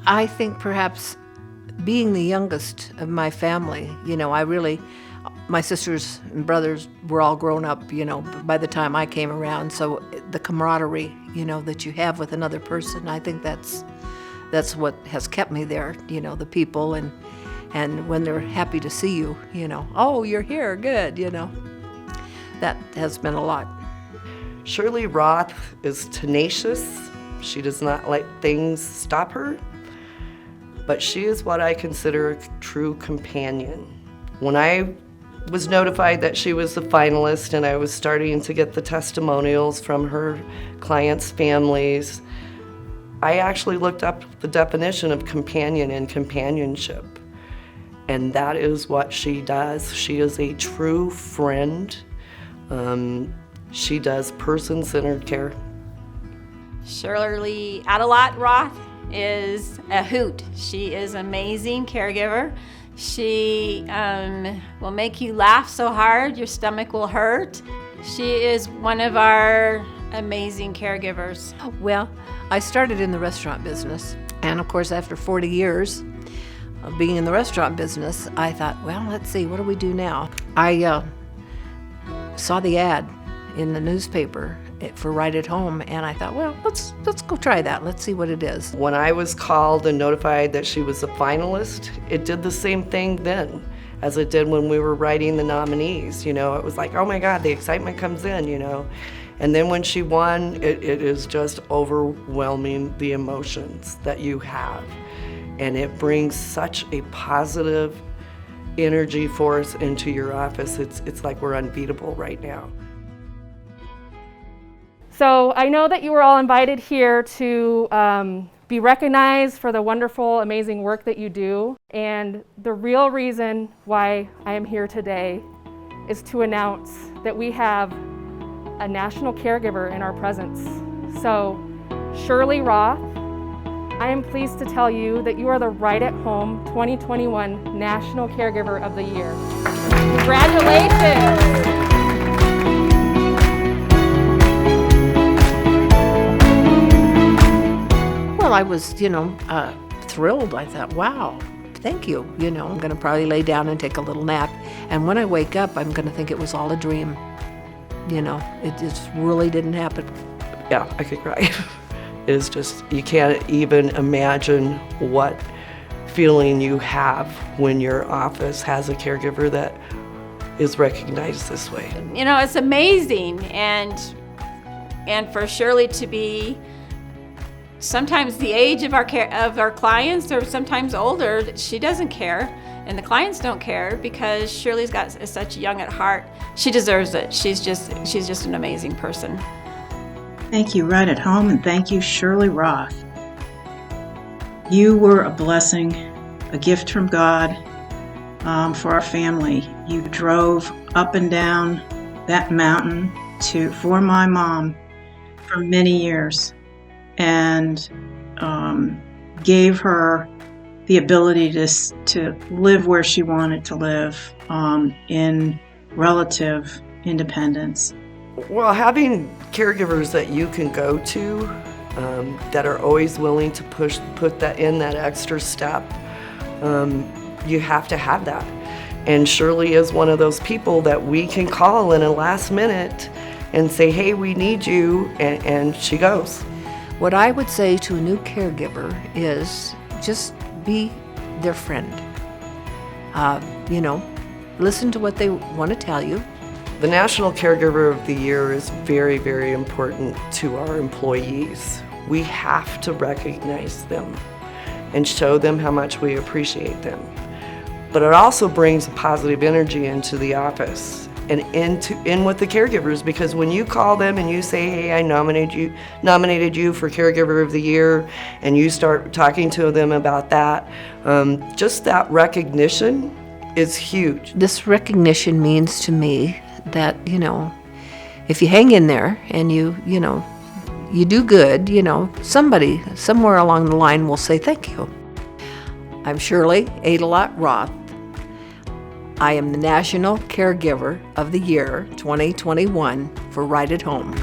I think perhaps being the youngest of my family, my sisters and brothers were all grown up, by the time I came around. So the camaraderie, that you have with another person, I think that's what has kept me there, the people and when they're happy to see you, oh, you're here, good, that has been a lot. Shirley Roth is tenacious. She does not let things stop her, but she is what I consider a true companion. When I was notified that she was the finalist and I was starting to get the testimonials from her clients' families, I actually looked up the definition of companion and companionship. And that is what she does. She is a true friend. She does person-centered care. Shirley Aydelotte Roth is a hoot. She is an amazing caregiver. She will make you laugh so hard your stomach will hurt. She is one of our amazing caregivers. Well, I started in the restaurant business, and of course after 40 years of being in the restaurant business, I thought, well, let's see, what do we do now? I saw the ad in the newspaper for Right at Home, and I thought, well, let's go try that. Let's see what it is. When I was called and notified that she was a finalist, it did the same thing then as it did when we were writing the nominees. It was like, oh my God, the excitement comes in, And then when she won, it is just overwhelming, the emotions that you have. And it brings such a positive energy force into your office. It's like we're unbeatable right now. So I know that you were all invited here to be recognized for the wonderful, amazing work that you do. And the real reason why I am here today is to announce that we have a national caregiver in our presence. So Shirley Roth, I am pleased to tell you that you are the Right at Home 2021 National Caregiver of the Year. Congratulations! Well, I was, thrilled. I thought, wow, thank you. I'm going to probably lay down and take a little nap. And when I wake up, I'm going to think it was all a dream. It just really didn't happen. Yeah, I could cry. It's just, you can't even imagine what feeling you have when your office has a caregiver that is recognized this way. It's amazing, and for Shirley to be sometimes the age of our clients, or sometimes older, she doesn't care, and the clients don't care because Shirley's got such young at heart. She deserves it. She's just an amazing person. Thank you, Right at Home, and thank you, Shirley Roth. You were a blessing, a gift from God for our family. You drove up and down that mountain for my mom for many years, and gave her the ability to live where she wanted to live in relative independence. Well, having caregivers that you can go to that are always willing to put that extra step, you have to have that. And Shirley is one of those people that we can call in a last minute and say, hey, we need you, and she goes. What I would say to a new caregiver is just be their friend. Listen to what they want to tell you. The National Caregiver of the Year is very, very important to our employees. We have to recognize them and show them how much we appreciate them. But it also brings a positive energy into the office and in with the caregivers, because when you call them and you say, hey, I nominated you for Caregiver of the Year, and you start talking to them about that, just that recognition is huge. This recognition means to me that, if you hang in there and you do good, somebody somewhere along the line will say thank you. I'm Shirley Aydelotte Roth. I am the National Caregiver of the Year 2021 for Right at Home.